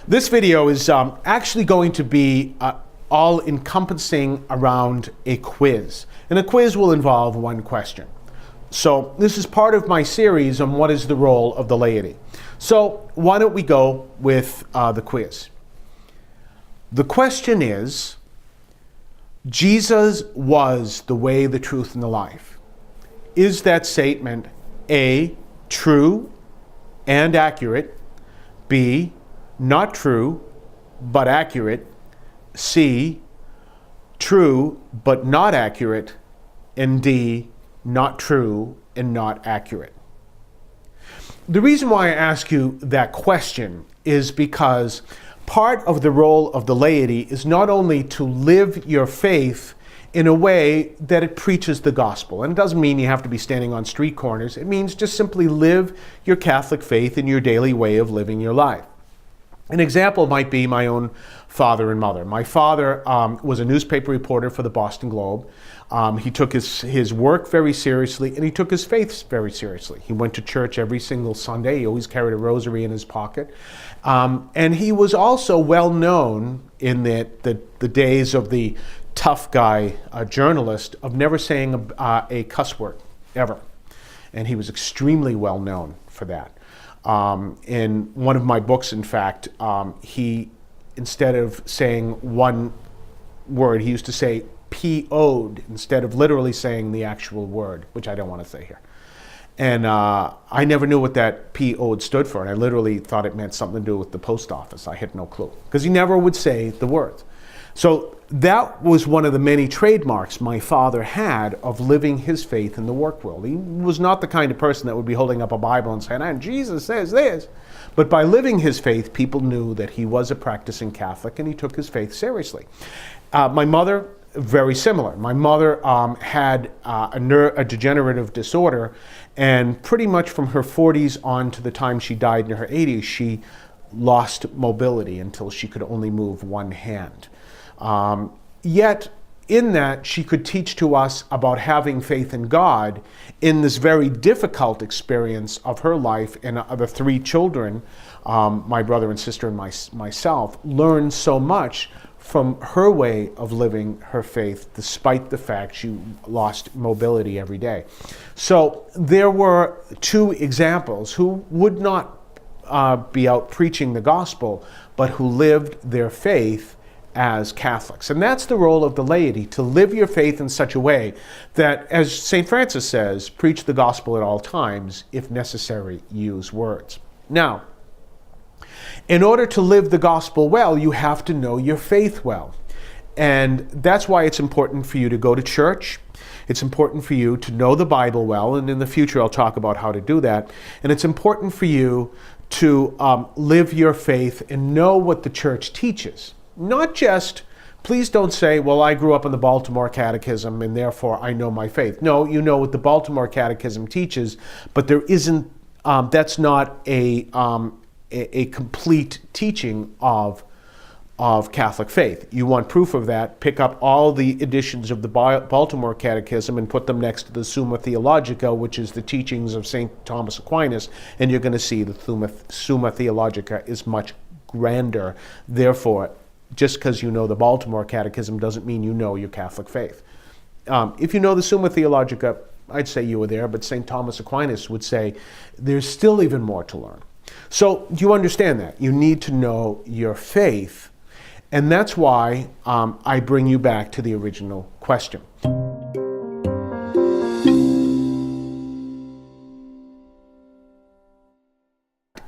This video is actually going to be all encompassing around a quiz. And a quiz will involve one question. So this is part of my series on what is the role of the laity. So why don't we go with the quiz. The question is, Jesus was the way, the truth, and the life. Is that statement A, true and accurate, B, not true but accurate, C, true but not accurate, and D, not true and not accurate? The reason why I ask you that question is because part of the role of the laity is not only to live your faith in a way that it preaches the gospel. And it doesn't mean you have to be standing on street corners. It means just simply live your Catholic faith in your daily way of living your life. An example might be my own father and mother. My father was a newspaper reporter for the Boston Globe. He took his work very seriously, and he took his faith very seriously. He went to church every single Sunday. He always carried a rosary in his pocket. And he was also well known in the days of the tough guy journalist of never saying a cuss word, ever. And he was extremely well known for that. In one of my books, in fact, he, instead of saying one word, he used to say P-O'd instead of literally saying the actual word, which I don't want to say here. And I never knew what that P-O'd stood for, and I literally thought it meant something to do with the post office. I had no clue, because he never would say the words. So that was one of the many trademarks my father had of living his faith in the work world. He was not the kind of person that would be holding up a Bible and saying, and Jesus says this. But by living his faith, people knew that he was a practicing Catholic and he took his faith seriously. My mother, very similar. My mother had a degenerative disorder, and pretty much from her 40s on to the time she died in her 80s, she lost mobility until she could only move one hand. Yet in that, she could teach to us about having faith in God in this very difficult experience of her life, and the three children, my brother and sister and myself, learned so much from her way of living her faith, despite the fact she lost mobility every day. So there were two examples who would not be out preaching the gospel, but who lived their faith as Catholics. And that's the role of the laity, to live your faith in such a way that, as St. Francis says, preach the gospel at all times, if necessary, use words. Now, in order to live the gospel well, you have to know your faith well. And that's why it's important for you to go to church. It's important for you to know the Bible well, and in the future I'll talk about how to do that. And it's important for you to live your faith and know what the church teaches. Not just, please don't say, well, I grew up in the Baltimore Catechism and therefore I know my faith. No, you know what the Baltimore Catechism teaches, but there isn't, that's not a complete teaching of Catholic faith. You want proof of that, pick up all the editions of the Baltimore Catechism and put them next to the Summa Theologica, which is the teachings of St. Thomas Aquinas, and you're going to see the Summa Theologica is much grander. Therefore, just because you know the Baltimore Catechism doesn't mean you know your Catholic faith. If you know the Summa Theologica, I'd say you were there, but St. Thomas Aquinas would say there's still even more to learn. So do you understand that? You need to know your faith, and that's why I bring you back to the original question.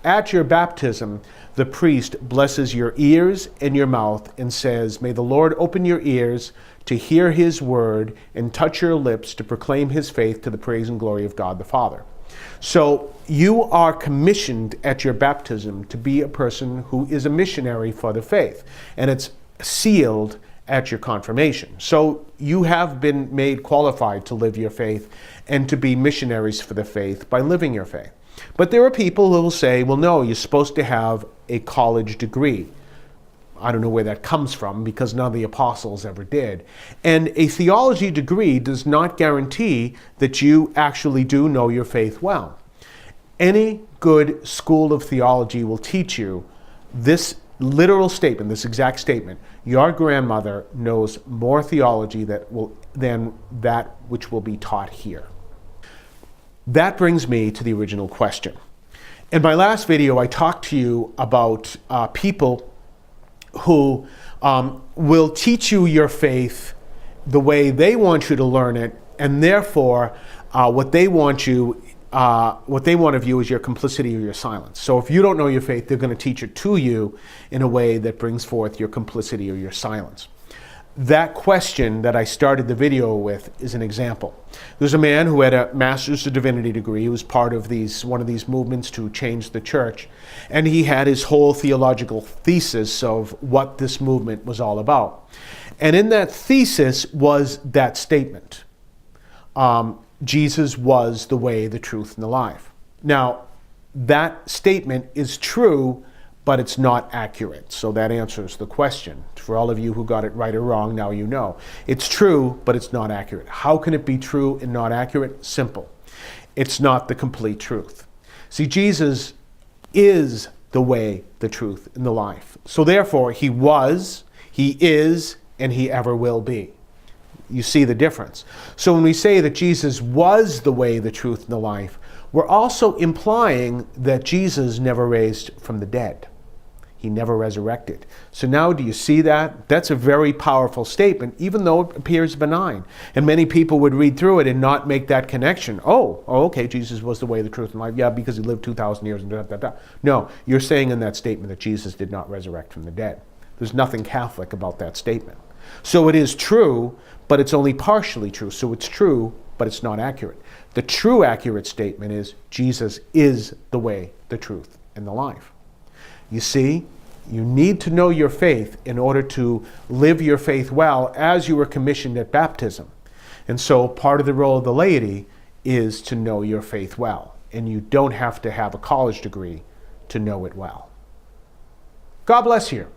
At your baptism, the priest blesses your ears and your mouth and says, may the Lord open your ears to hear his word and touch your lips to proclaim his faith to the praise and glory of God the Father. So you are commissioned at your baptism to be a person who is a missionary for the faith, and it's sealed at your confirmation. So you have been made qualified to live your faith and to be missionaries for the faith by living your faith. But there are people who will say, well, no, you're supposed to have a college degree. I don't know where that comes from, because none of the apostles ever did. And a theology degree does not guarantee that you actually do know your faith well. Any good school of theology will teach you this literal statement, this exact statement, your grandmother knows more theology than that which will be taught here. That brings me to the original question. In my last video, I talked to you about people who will teach you your faith the way they want you to learn it, and therefore what they want of you is your complicity or your silence. So if you don't know your faith, they're going to teach it to you in a way that brings forth your complicity or your silence. That question that I started the video with is an example. There's a man who had a Master's of Divinity degree. He was part of one of these movements to change the church. And he had his whole theological thesis of what this movement was all about. And in that thesis was that statement. Jesus was the way, the truth, and the life. Now, that statement is true, but it's not accurate. So that answers the question. For all of you who got it right or wrong, now you know. It's true, but it's not accurate. How can it be true and not accurate? Simple. It's not the complete truth. See, Jesus is the way, the truth, and the life. So therefore, he was, he is, and he ever will be. You see the difference. So when we say that Jesus was the way, the truth, and the life, we're also implying that Jesus never raised from the dead. He never resurrected. So now do you see that? That's a very powerful statement, even though it appears benign. And many people would read through it and not make that connection. Oh, okay, Jesus was the way, the truth, and life. Yeah, because he lived 2,000 years and da, da, da. No, you're saying in that statement that Jesus did not resurrect from the dead. There's nothing Catholic about that statement. So it is true, but it's only partially true. So it's true, but it's not accurate. The true accurate statement is Jesus is the way, the truth, and the life. You see, you need to know your faith in order to live your faith well as you were commissioned at baptism. And so part of the role of the laity is to know your faith well. And you don't have to have a college degree to know it well. God bless you.